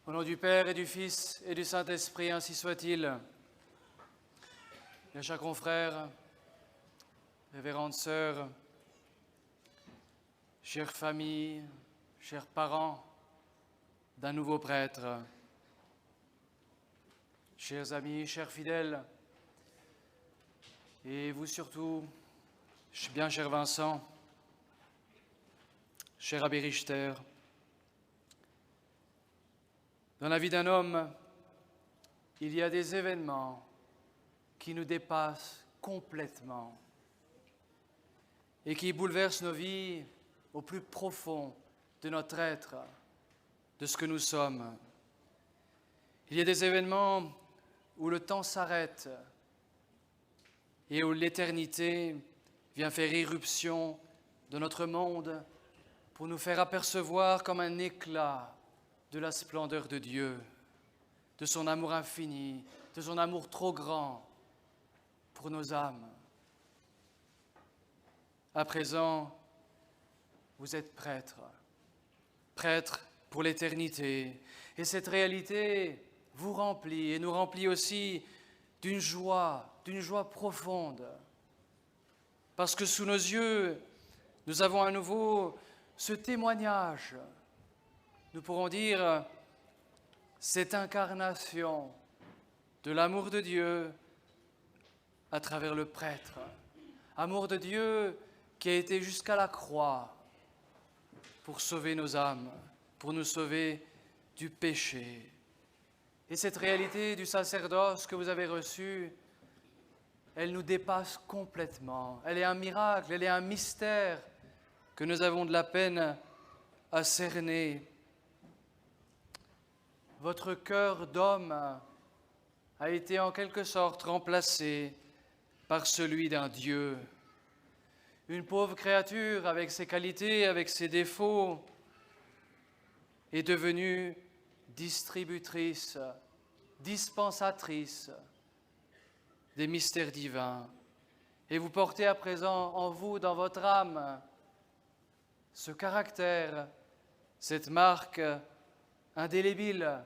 Au nom du Père et du Fils et du Saint-Esprit, ainsi soit-il. Mes chers confrères, révérendes sœurs, chères familles, chers parents d'un nouveau prêtre, chers amis, chers fidèles, et vous surtout, bien cher Vincent, cher abbé Richter, dans la vie d'un homme, il y a des événements qui nous dépassent complètement et qui bouleversent nos vies au plus profond de notre être, de ce que nous sommes. Il y a des événements où le temps s'arrête et où l'éternité vient faire irruption dans notre monde pour nous faire apercevoir comme un éclat de la splendeur de Dieu, de son amour infini, de son amour trop grand pour nos âmes. À présent, vous êtes prêtre, prêtre pour l'éternité, et cette réalité vous remplit et nous remplit aussi d'une joie profonde, parce que sous nos yeux, nous avons à nouveau ce témoignage. Nous pourrons dire cette incarnation de l'amour de Dieu à travers le prêtre. Amour de Dieu qui a été jusqu'à la croix pour sauver nos âmes, pour nous sauver du péché. Et cette réalité du sacerdoce que vous avez reçu, elle nous dépasse complètement. Elle est un miracle, elle est un mystère que nous avons de la peine à cerner. Votre cœur d'homme a été en quelque sorte remplacé par celui d'un Dieu. Une pauvre créature avec ses qualités, avec ses défauts, est devenue distributrice, dispensatrice des mystères divins. Et vous portez à présent en vous, dans votre âme, ce caractère, cette marque indélébile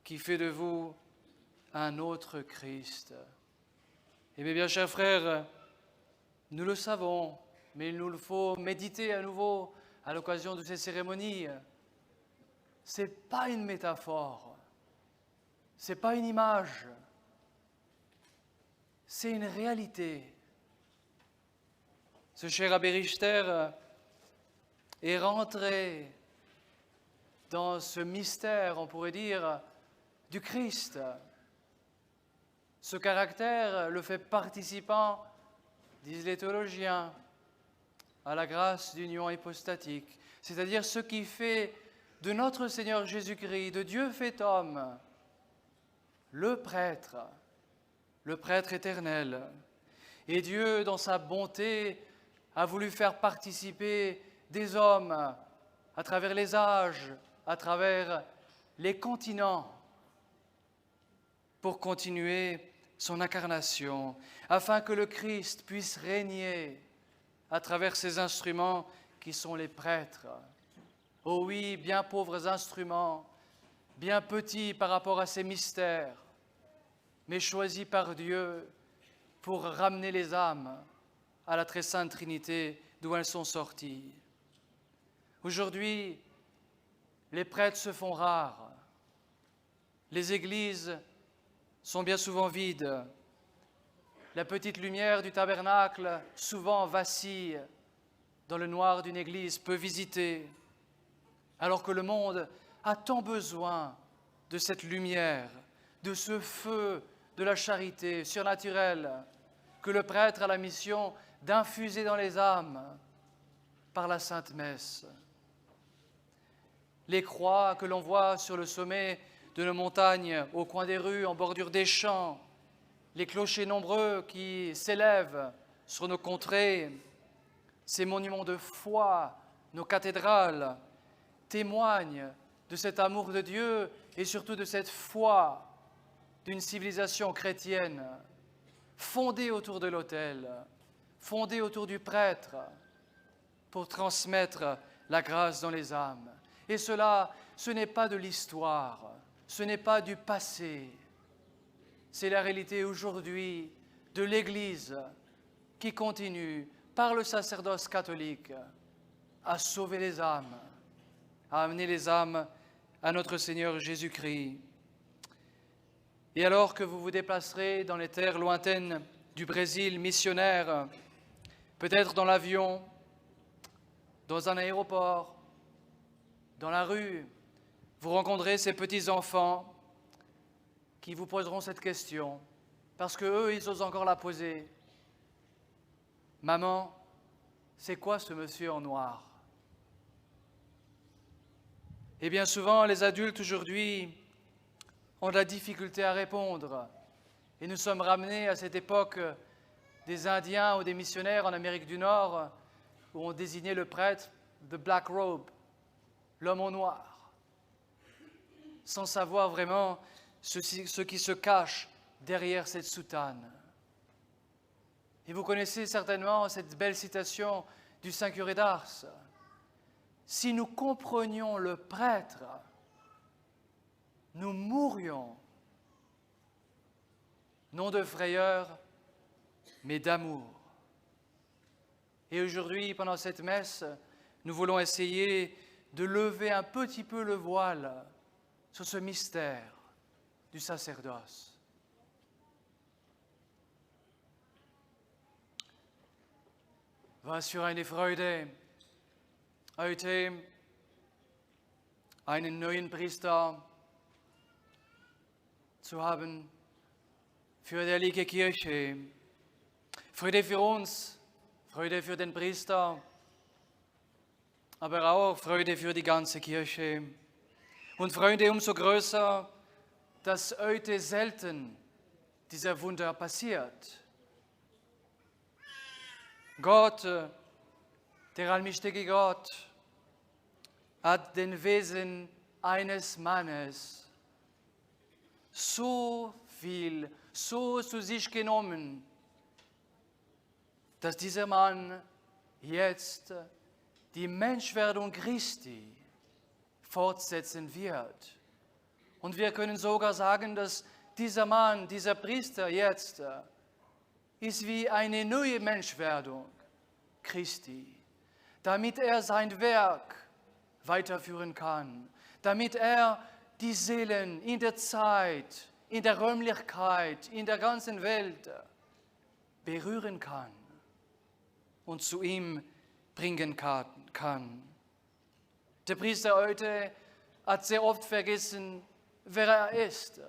qui fait de vous un autre Christ. Et mes bien chers frères, nous le savons, mais il nous faut méditer à nouveau à l'occasion de ces cérémonies. Ce n'est pas une métaphore, ce n'est pas une image, c'est une réalité. Ce cher abbé Richter est rentré dans ce mystère, on pourrait dire, du Christ. Ce caractère le fait participant, disent les théologiens, à la grâce d'union hypostatique, c'est-à-dire ce qui fait de notre Seigneur Jésus-Christ, de Dieu fait homme, le prêtre éternel. Et Dieu, dans sa bonté, a voulu faire participer des hommes à travers les âges, à travers les continents, pour continuer son incarnation, afin que le Christ puisse régner à travers ces instruments qui sont les prêtres. Oh oui, bien pauvres instruments, bien petits par rapport à ces mystères, mais choisis par Dieu pour ramener les âmes à la très sainte Trinité d'où elles sont sorties. Aujourd'hui, les prêtres se font rares. Les églises sont bien souvent vides. La petite lumière du tabernacle souvent vacille dans le noir d'une église peu visitée, alors que le monde a tant besoin de cette lumière, de ce feu de la charité surnaturelle que le prêtre a la mission d'infuser dans les âmes par la Sainte Messe. Les croix que l'on voit sur le sommet de nos montagnes, au coin des rues, en bordure des champs, les clochers nombreux qui s'élèvent sur nos contrées, ces monuments de foi, nos cathédrales, témoignent de cet amour de Dieu et surtout de cette foi d'une civilisation chrétienne fondée autour de l'autel, fondée autour du prêtre, pour transmettre la grâce dans les âmes. Et cela ce n'est pas de l'histoire, ce n'est pas du passé. C'est la réalité aujourd'hui de l'Église qui continue, par le sacerdoce catholique, à sauver les âmes, à amener les âmes à notre Seigneur Jésus-Christ. Et alors que vous vous déplacerez dans les terres lointaines du Brésil missionnaire, peut-être dans l'avion, dans un aéroport, dans la rue, vous rencontrerez ces petits-enfants qui vous poseront cette question, parce qu'eux, ils osent encore la poser. Maman, c'est quoi ce monsieur en noir? Et bien souvent, les adultes aujourd'hui ont de la difficulté à répondre. Et nous sommes ramenés à cette époque des Indiens ou des missionnaires en Amérique du Nord où on désignait le prêtre the black robe, l'homme en noir, sans savoir vraiment ce qui se cache derrière cette soutane. Et vous connaissez certainement cette belle citation du Saint Curé d'Ars. Si nous comprenions le prêtre, nous mourrions, non de frayeur, mais d'amour. Et aujourd'hui, pendant cette messe, nous voulons essayer de lever un petit peu le voile sur ce mystère du sacerdoce. Was für eine Freude, heute einen neuen Priester zu haben für die Heilige Kirche. Freude für uns, Freude für den Priester, aber auch Freude für die ganze Kirche. Und Freude umso größer, dass heute selten dieser Wunder passiert. Gott, der allmächtige Gott, hat den Wesen eines Mannes so viel, so zu sich genommen, dass dieser Mann jetzt die Menschwerdung Christi fortsetzen wird. Und wir können sogar sagen, dass dieser Mann, dieser Priester jetzt ist wie eine neue Menschwerdung Christi, damit er sein Werk weiterführen kann, damit er die Seelen in der Zeit, in der Räumlichkeit, in der ganzen Welt berühren kann und zu ihm bringen kann. Der Priester heute hat sehr oft vergessen, wer er ist,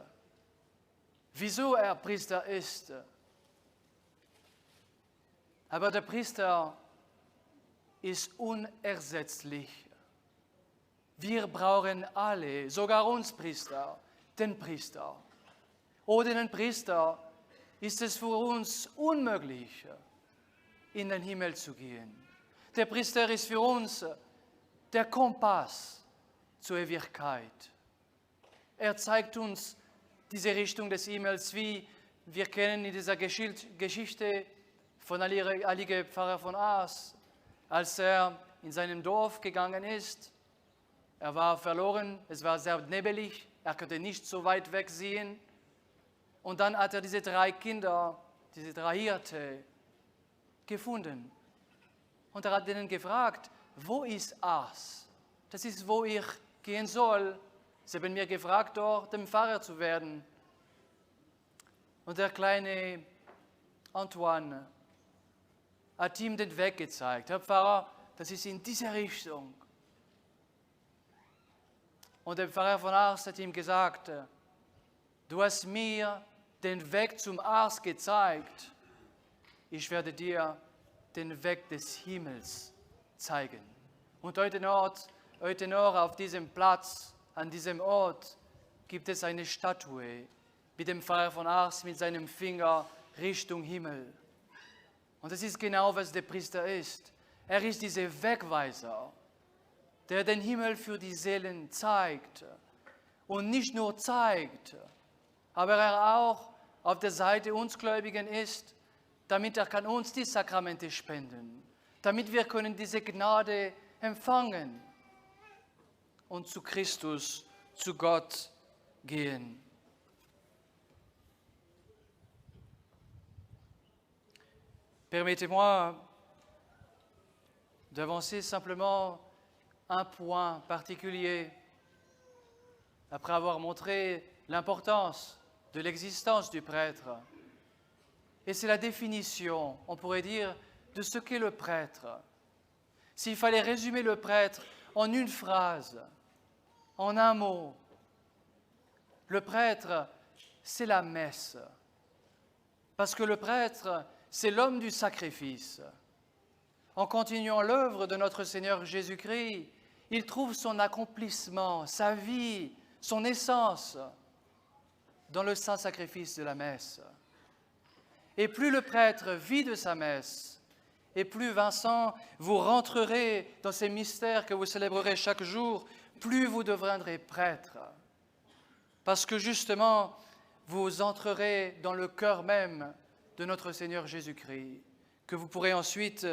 wieso er Priester ist. Aber der Priester ist unersetzlich. Wir brauchen alle, sogar uns Priester, den Priester. Ohne den Priester ist es für uns unmöglich, in den Himmel zu gehen. Der Priester ist für uns der Kompass zur Ewigkeit. Er zeigt uns diese Richtung des Himmels, wie wir kennen in dieser Geschichte von Heilige Pfarrer von Ars, als er in seinem Dorf gegangen ist. Er war verloren, es war sehr nebelig, er konnte nicht so weit weg sehen. Und dann hat er diese 3 Kinder, diese 3 Hirten, gefunden. Und er hat ihnen gefragt, wo ist Ars? Das ist, wo ich gehen soll. Sie haben mir gefragt, dort dem Pfarrer zu werden. Und der kleine Antoine hat ihm den Weg gezeigt. Herr Pfarrer, das ist in diese Richtung. Und der Pfarrer von Ars hat ihm gesagt, du hast mir den Weg zum Ars gezeigt. Ich werde dir den Weg des Himmels zeigen. Und heute noch auf diesem Platz, an diesem Ort, gibt es eine Statue mit dem Pfarrer von Ars mit seinem Finger Richtung Himmel. Und das ist genau, was der Priester ist. Er ist dieser Wegweiser, der den Himmel für die Seelen zeigt. Und nicht nur zeigt, aber er auch auf der Seite uns Gläubigen ist, damit er kann uns die Sakramente spenden, damit wir können diese Gnade empfangen. und zu Christus, zu Gott gehen. Permettez-moi d'avancer simplement un point particulier après avoir montré l'importance de l'existence du prêtre. Et c'est la définition, on pourrait dire, de ce qu'est le prêtre. S'il fallait résumer le prêtre en une phrase, en un mot, le prêtre, c'est la messe. Parce que le prêtre, c'est l'homme du sacrifice. En continuant l'œuvre de notre Seigneur Jésus-Christ, il trouve son accomplissement, sa vie, son essence dans le saint sacrifice de la messe. Et plus le prêtre vit de sa messe, et plus, Vincent, vous rentrerez dans ces mystères que vous célébrerez chaque jour, plus vous deviendrez prêtre. Parce que justement, vous entrerez dans le cœur même de notre Seigneur Jésus-Christ, que vous pourrez ensuite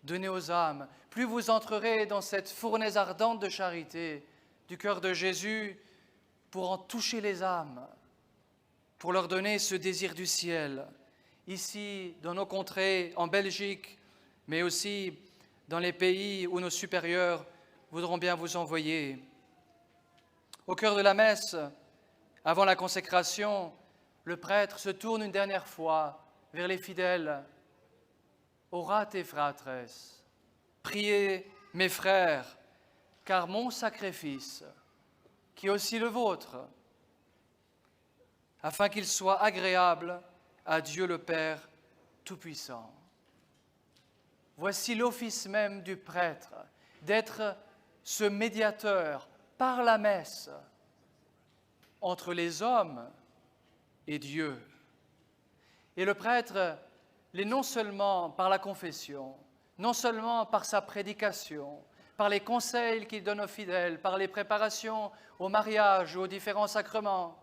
donner aux âmes. Plus vous entrerez dans cette fournaise ardente de charité du cœur de Jésus pour en toucher les âmes, pour leur donner ce désir du ciel. Ici, dans nos contrées, en Belgique, mais aussi dans les pays où nos supérieurs voudront bien vous envoyer. Au cœur de la messe, avant la consécration, le prêtre se tourne une dernière fois vers les fidèles. Orate fratres, priez mes frères, car mon sacrifice, qui est aussi le vôtre, afin qu'il soit agréable à Dieu le Père Tout-Puissant. Voici l'office même du prêtre, d'être ce médiateur par la messe entre les hommes et Dieu. Et le prêtre l'est non seulement par la confession, non seulement par sa prédication, par les conseils qu'il donne aux fidèles, par les préparations au mariage ou aux différents sacrements,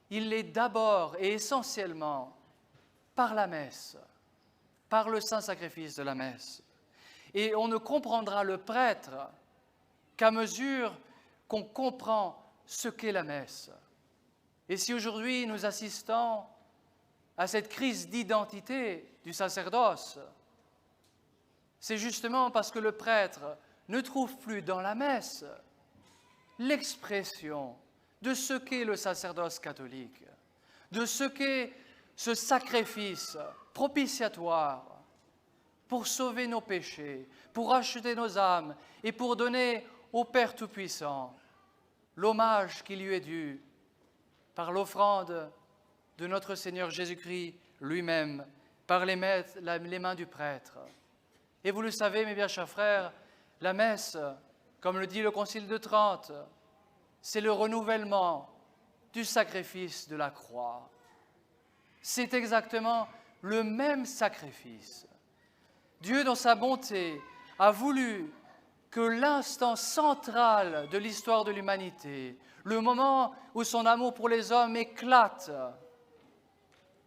il l'est d'abord et essentiellement par la messe, par le saint sacrifice de la messe. Et on ne comprendra le prêtre qu'à mesure qu'on comprend ce qu'est la messe. Et si aujourd'hui nous assistons à cette crise d'identité du sacerdoce, c'est justement parce que le prêtre ne trouve plus dans la messe l'expression de ce qu'est le sacerdoce catholique, de ce qu'est ce sacrifice propitiatoire pour sauver nos péchés, pour racheter nos âmes et pour donner au Père Tout-Puissant l'hommage qui lui est dû par l'offrande de notre Seigneur Jésus-Christ lui-même, par les mains du prêtre. Et vous le savez, mes bien chers frères, la messe, comme le dit le Concile de Trente, c'est le renouvellement du sacrifice de la croix. C'est exactement le même sacrifice. Dieu, dans sa bonté, a voulu que l'instant central de l'histoire de l'humanité, le moment où son amour pour les hommes éclate,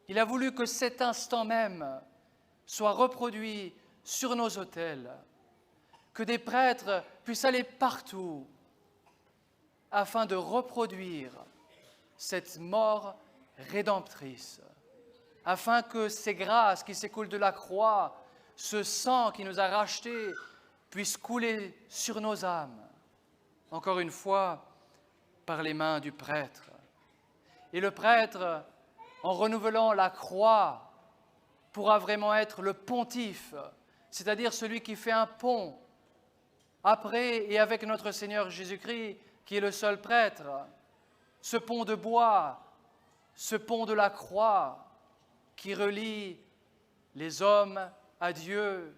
il a voulu que cet instant même soit reproduit sur nos autels, que des prêtres puissent aller partout afin de reproduire cette mort rédemptrice, afin que ces grâces qui s'écoulent de la croix, ce sang qui nous a rachetés, puissent couler sur nos âmes, encore une fois, par les mains du prêtre. Et le prêtre, en renouvelant la croix, pourra vraiment être le pontife, c'est-à-dire celui qui fait un pont après et avec notre Seigneur Jésus-Christ, qui est le seul prêtre, ce pont de bois, ce pont de la croix qui relie les hommes à Dieu,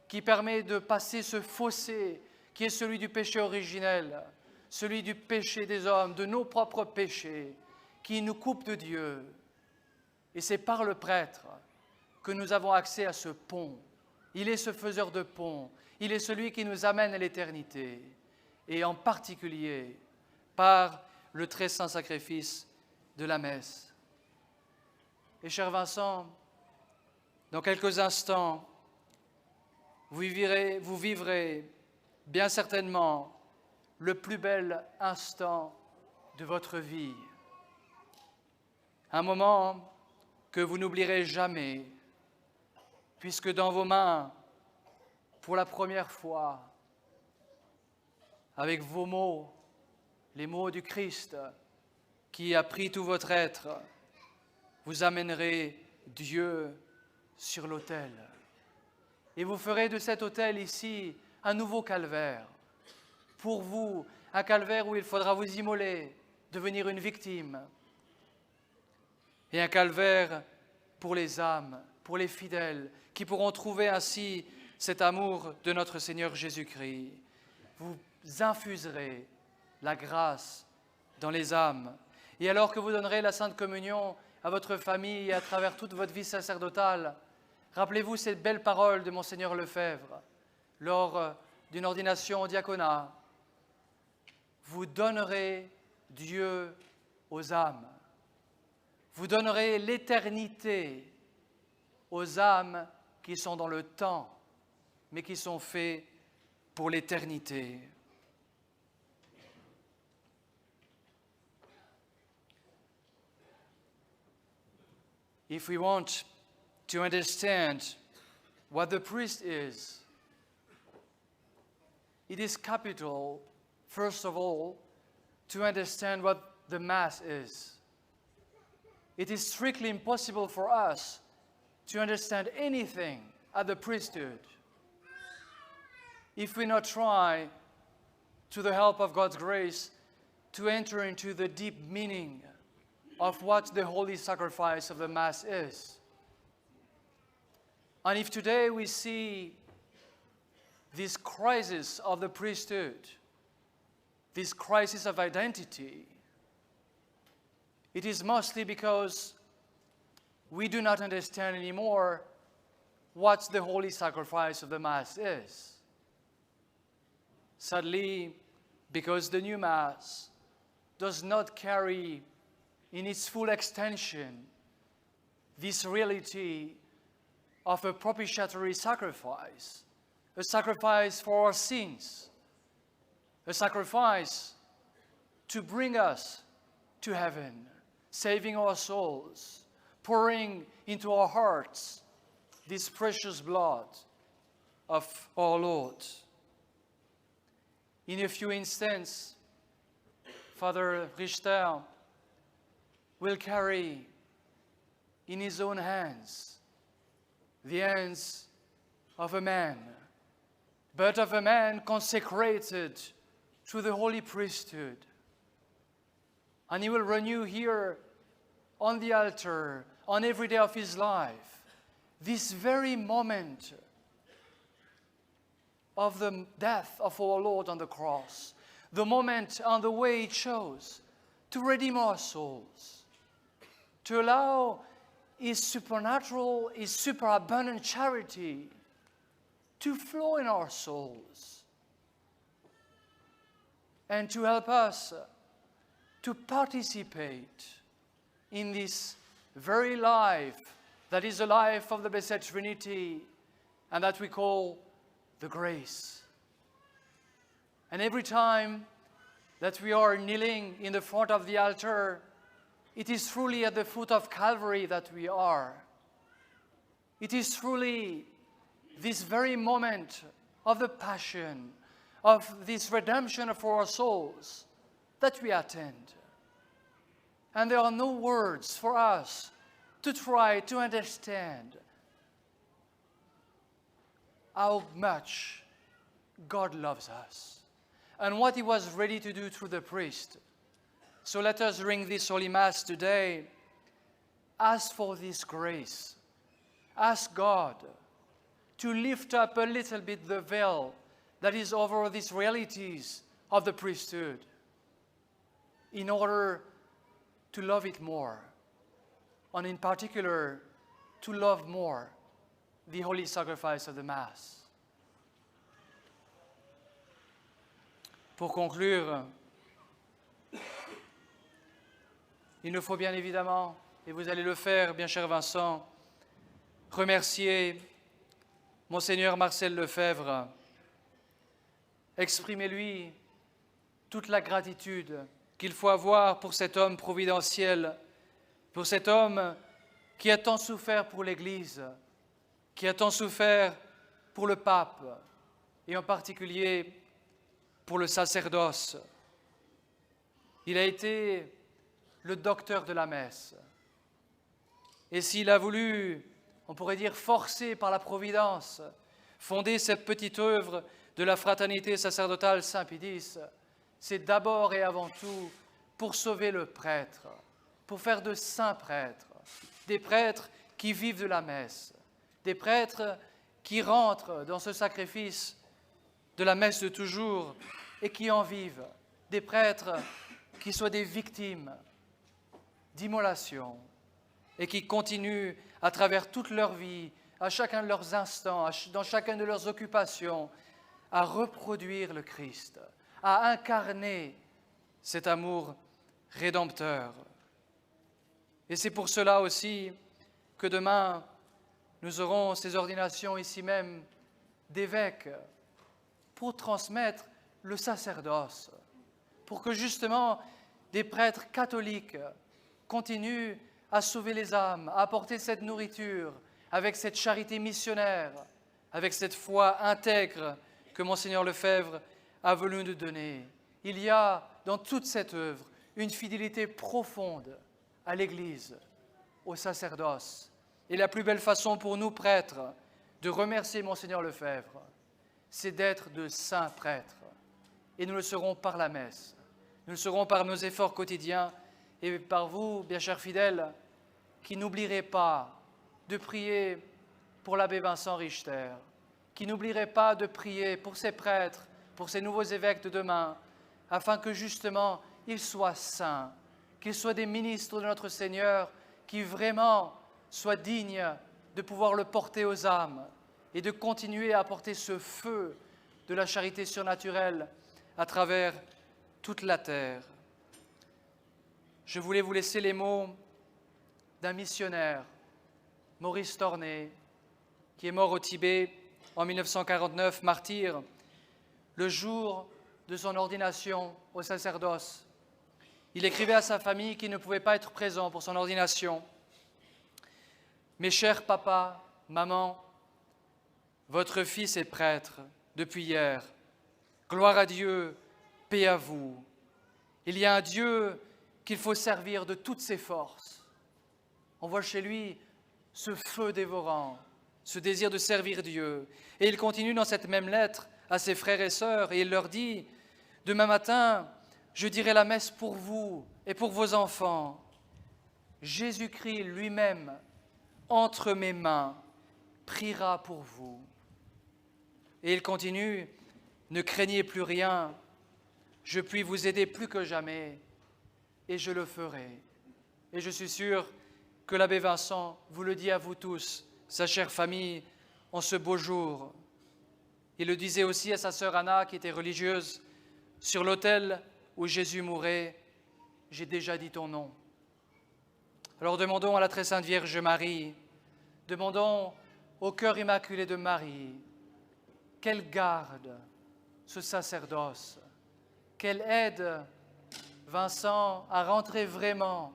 qui permet de passer ce fossé qui est celui du péché originel, celui du péché des hommes, de nos propres péchés, qui nous coupe de Dieu. Et c'est par le prêtre que nous avons accès à ce pont. Il est ce faiseur de pont, il est celui qui nous amène à l'éternité, et en particulier par le très saint sacrifice de la messe. Et cher Vincent, dans quelques instants, vous vivrez bien certainement le plus bel instant de votre vie. Un moment que vous n'oublierez jamais, puisque dans vos mains, pour la première fois, avec vos mots, les mots du Christ qui a pris tout votre être, vous amènerez Dieu sur l'autel. Et vous ferez de cet autel ici un nouveau calvaire. Pour vous, un calvaire où il faudra vous immoler, devenir une victime. Et un calvaire pour les âmes, pour les fidèles, qui pourront trouver ainsi cet amour de notre Seigneur Jésus-Christ. Vous infuserez la grâce dans les âmes. Et alors que vous donnerez la Sainte Communion à votre famille et à travers toute votre vie sacerdotale, rappelez-vous ces belles paroles de Monseigneur Lefebvre lors d'une ordination au diaconat. Vous donnerez Dieu aux âmes. Vous donnerez l'éternité aux âmes qui sont dans le temps, mais qui sont faits pour l'éternité. If we want to understand what the priest is, it is capital, first of all, to understand what the Mass is. It is strictly impossible for us to understand anything at the priesthood if we not try, to the help of God's grace, to enter into the deep meaning of what the holy sacrifice of the Mass is. And if today we see this crisis of the priesthood, this crisis of identity, it is mostly because we do not understand anymore what the holy sacrifice of the Mass is. Sadly, because the new Mass does not carry in its full extension this reality of a propitiatory sacrifice, a sacrifice for our sins, a sacrifice to bring us to heaven, saving our souls, pouring into our hearts this precious blood of our Lord. In a few instants, Father Richter will carry in his own hands the hands of a man, but of a man consecrated to the holy priesthood. And he will renew here on the altar, on every day of his life, this very moment of the death of our Lord on the cross, the moment and the way he chose to redeem our souls, to allow his supernatural, his superabundant charity to flow in our souls, and to help us to participate in this very life that is the life of the Blessed Trinity and that we call the grace. And every time that we are kneeling in the front of the altar, it is truly at the foot of Calvary that we are. It is truly this very moment of the passion, of this redemption for our souls that we attend. And there are no words for us to try to understand how much God loves us and what he was ready to do through the priest. So let us ring this Holy Mass today. Ask for this grace. Ask God to lift up a little bit the veil that is over these realities of the priesthood in order to love it more, and in particular, to love more the holy sacrifice of the Mass. Pour conclure, il nous faut bien évidemment, et vous allez le faire, bien cher Vincent, remercier Monseigneur Marcel Lefebvre. Exprimez-lui toute la gratitude qu'il faut avoir pour cet homme providentiel, pour cet homme qui a tant souffert pour l'Église, qui a tant souffert pour le pape, et en particulier pour le sacerdoce. Il a été le docteur de la messe. Et s'il a voulu, on pourrait dire forcé par la Providence, fonder cette petite œuvre de la fraternité sacerdotale Saint-Pédis, c'est d'abord et avant tout pour sauver le prêtre, pour faire de saints prêtres, des prêtres qui vivent de la messe, des prêtres qui rentrent dans ce sacrifice de la messe de toujours et qui en vivent, des prêtres qui soient des victimes d'immolation et qui continuent à travers toute leur vie, à chacun de leurs instants, dans chacune de leurs occupations, à reproduire le Christ, à incarner cet amour rédempteur. Et c'est pour cela aussi que demain, nous aurons ces ordinations ici même d'évêques pour transmettre le sacerdoce, pour que justement des prêtres catholiques continuent à sauver les âmes, à apporter cette nourriture avec cette charité missionnaire, avec cette foi intègre que Monseigneur Lefebvre a voulu nous donner. Il y a dans toute cette œuvre une fidélité profonde à l'Église, au sacerdoce. Et la plus belle façon pour nous, prêtres, de remercier Monseigneur Lefebvre, c'est d'être de saints prêtres. Et nous le serons par la messe, nous le serons par nos efforts quotidiens et par vous, bien chers fidèles, qui n'oublierez pas de prier pour l'abbé Vincent Richter, qui n'oublierez pas de prier pour ces prêtres, pour ces nouveaux évêques de demain, afin que justement ils soient saints, qu'ils soient des ministres de notre Seigneur, qui vraiment soient dignes de pouvoir le porter aux âmes et de continuer à apporter ce feu de la charité surnaturelle à travers toute la terre. Je voulais vous laisser les mots d'un missionnaire, Maurice Torné, qui est mort au Tibet en 1949, martyr, le jour de son ordination au sacerdoce. Il écrivait à sa famille qu'il ne pouvait pas être présent pour son ordination. « Mes chers papa, maman, votre fils est prêtre depuis hier. Gloire à Dieu, paix à vous. Il y a un Dieu qu'il faut servir de toutes ses forces. » On voit chez lui ce feu dévorant, ce désir de servir Dieu. Et il continue dans cette même lettre à ses frères et sœurs, et il leur dit « Demain matin, je dirai la messe pour vous et pour vos enfants. Jésus-Christ lui-même, entre mes mains, priera pour vous. » Et il continue « Ne craignez plus rien, je puis vous aider plus que jamais, et je le ferai. » Et je suis sûr que l'abbé Vincent vous le dit à vous tous, sa chère famille, en ce beau jour. Il le disait aussi à sa sœur Anna, qui était religieuse, sur l'autel où Jésus mourait, « J'ai déjà dit ton nom. » Alors demandons à la très sainte Vierge Marie, demandons au cœur immaculé de Marie, qu'elle garde ce sacerdoce, qu'elle aide Vincent à rentrer vraiment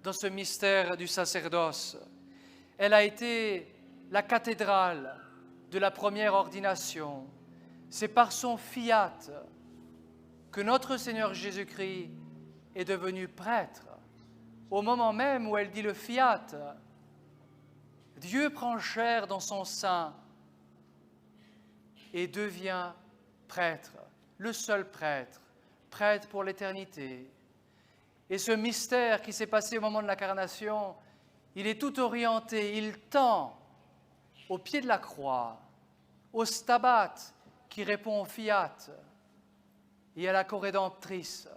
dans ce mystère du sacerdoce. Elle a été la cathédrale de la première ordination. C'est par son fiat que notre Seigneur Jésus-Christ est devenu prêtre. Au moment même où elle dit le fiat, Dieu prend chair dans son sein et devient prêtre, le seul prêtre, prêtre pour l'éternité. Et ce mystère qui s'est passé au moment de l'incarnation, il est tout orienté, il tend au pied de la croix, au stabat qui répond au fiat et à la corédemptrice.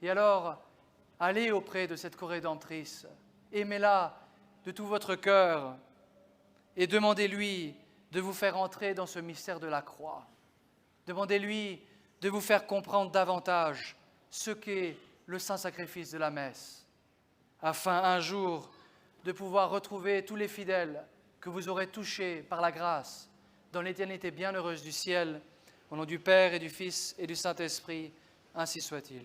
Et alors, allez auprès de cette corédemptrice, aimez-la de tout votre cœur et demandez-lui de vous faire entrer dans ce mystère de la croix. Demandez-lui de vous faire comprendre davantage ce qu'est le saint sacrifice de la messe, afin un jour de pouvoir retrouver tous les fidèles que vous aurez touchés par la grâce dans l'éternité bienheureuse du ciel Au nom du Père et du Fils et du Saint-Esprit, ainsi soit-il.